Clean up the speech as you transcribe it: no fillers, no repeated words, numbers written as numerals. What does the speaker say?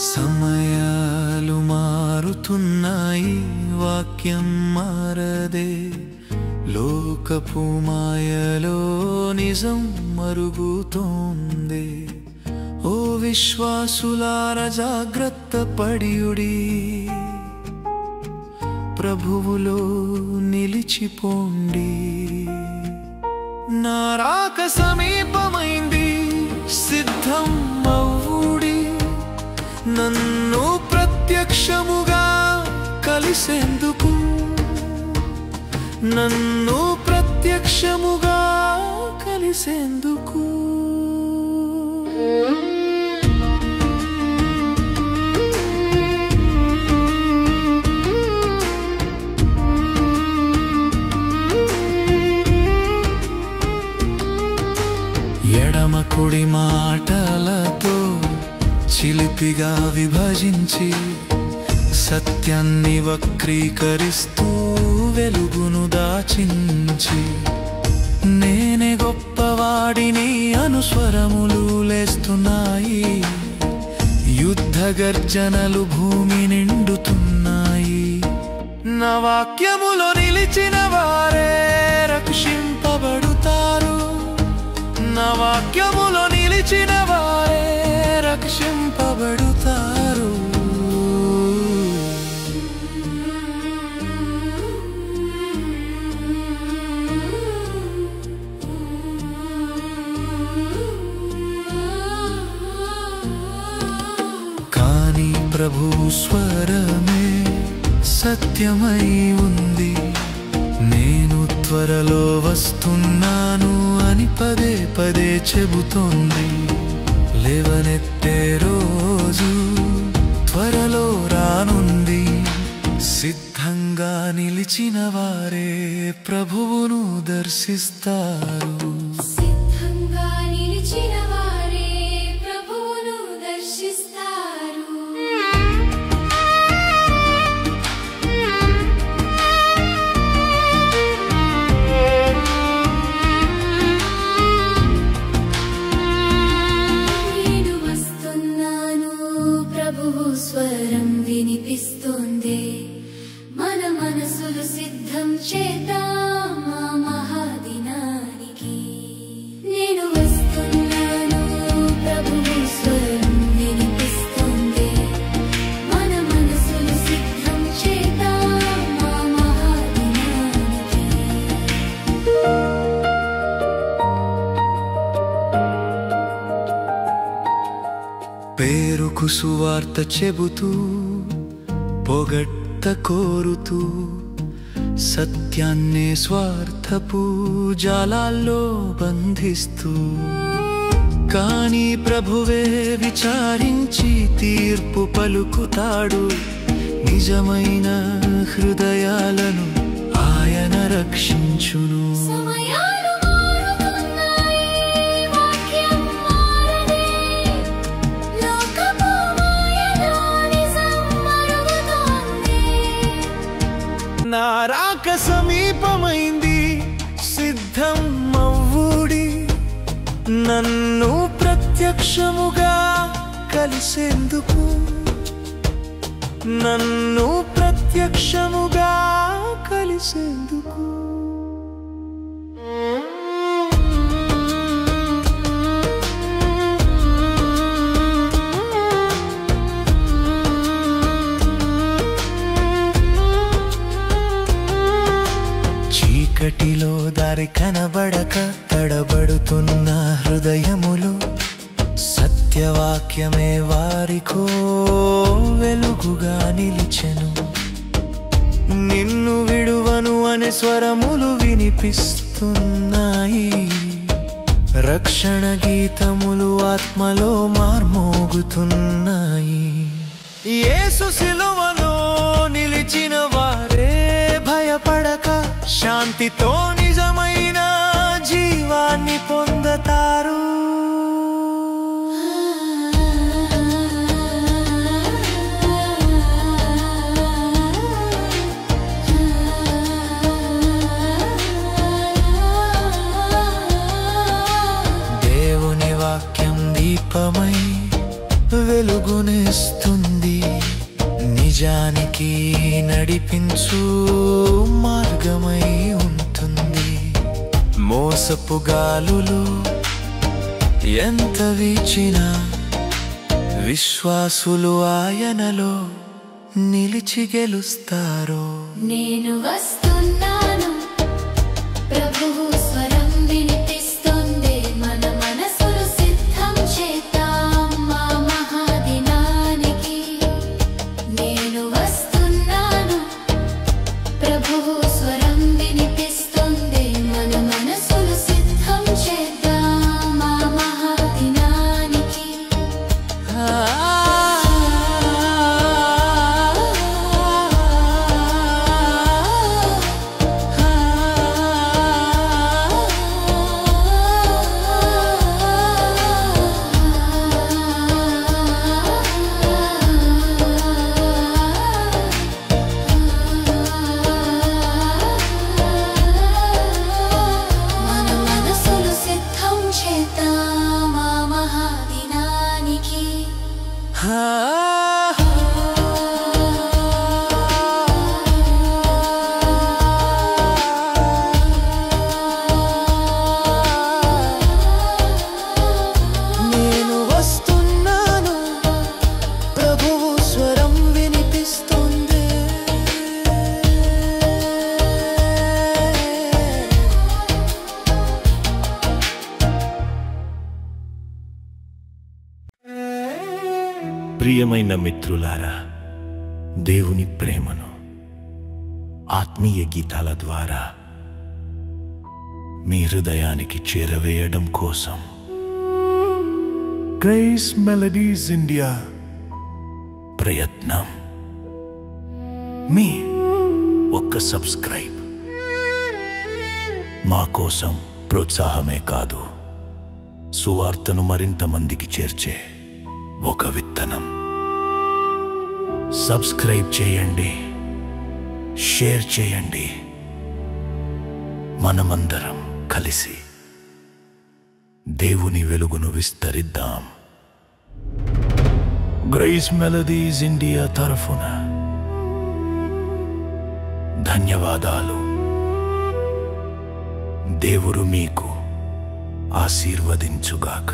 సమయాలు మారుతున్నాయి, వాక్యం మారదే. లోకపు మాయలో నిజం మరుగుతోంది. ఓ విశ్వాసులార జాగ్రత్త పడియుడి, ప్రభువులో నిలిచిపోండి. నా రాక సమీపమైంది, సిద్ధం అవ్వుడి. నన్ను ప్రత్యక్షముగా కలిసేందుకు, నన్ను ప్రత్యక్షముగా కలిసేందుకు. ఎడమ కుడి మాటలతో చిలిపిగా విభజించి, సత్యాన్ని వక్రీకరిస్తూ వెలుగును దాచించి, నేనే గొప్పవాడిని అనుస్వరములు లేస్తున్నాయి. యుద్ధ గర్జనలు భూమి నిండుతున్నాయి. నా వాక్యములో నిలిచిన వారే రక్షింపబడుతారు. నా వాక్యములో నిలిచిన వారే రక్షింపబడుతారు. కానీ ప్రభు స్వరమే సత్యమై ఉంది. నేను త్వరలో వస్తున్నాను అని పదే పదే చెబుతోంది. లేవనెత్తే రోజు త్వరలో రానుంది. సిద్ధంగా నిలిచిన వారే ప్రభువును దర్శిస్తారు. సిద్ధంగా నిలిచిన వారే ప్రభువును దర్శిస్తారు. స్వరం వినిపిస్తోంది. మన మనసులు సిద్ధం చేద్దాం ఆ మహాదినానికి. నేను వస్తున్నాను, ప్రభువు స్వరం వినిపిస్తోంది. మన మనసులు సిద్ధం చేద్దాం ఆ మహాదినానికి. పేరుకు సువార్త చెబుతూ, పొగట్ట కోరుతూ, సత్యాన్నే స్వార్థపు జాలాల్లో బంధిస్తూ, కానీ ప్రభువే విచారించి తీర్పు పలుకుతాడు. నిజమైన హృదయాలను ఆయన రక్షించును. నా రాక సమీపమైంది, సిద్ధం అవ్వుడి. నన్ను ప్రత్యక్షముగా కలిసేందుకు, నన్ను ప్రత్యక్షముగా కలిసేందుకు. చీకటిలో దారి కనబడక తడబడుతున్న హృదయములు, సత్యవాక్యమే వారికో వెలుగుగా నిలిచెను. నిన్ను విడువను అనే స్వరములు వినిపిస్తున్నాయి. రక్షణ గీతములు ఆత్మలో మార్మోగుతున్నాయి. యేసు సిలువలో నిలిచిన వారే భయపడక శాంతితో నిజమైన జీవాన్ని పొందతారు. దీపమై వెలుగునిస్తుంది. నడిపించు మార్గమై ఉంటుంది. మోసపు గాలులు ఎంత వీచినా విశ్వాసులు ఆయనలో నిలిచి గెలుస్తారో. నేను వస్తున్నాను, ప్రభువు స్వరం వినిపిస్తుంది. మన మనసులు సిద్ధం చేద్దాం మా మహాదినానికి. నేను వస్తున్నాను, ప్రభువు స్వరం వినిపిస్తుంది. మన మనసులు సిద్ధం చేద్దాం మా మహాదినానికి. నేను వస్తున్నాను, ప్రభువు స్వరం వినిపిస్తుంది. ప్రియమైన మిత్రులారా, దేవుని ప్రేమను ఆత్మీయ గీతాల ద్వారా మీ హృదయానికి చేరవేయడం కోసం గ్రేస్ మెలడీస్ ఇండియా ప్రయత్నం. మీ ఒక్క సబ్స్క్రైబ్ మా కోసం ప్రోత్సాహమే కాదు, సువార్తను మరింత మందికి చేర్చే ఒక విత్తనం. సబ్స్క్రైబ్ చేయండి, షేర్ చేయండి. మనమందరం కలిసి దేవుని వెలుగును విస్తరిద్దాం. గ్రేస్ మెలడీస్ ఇండియా తరఫున ధన్యవాదాలు. దేవుడు మీకు ఆశీర్వదించుగాక.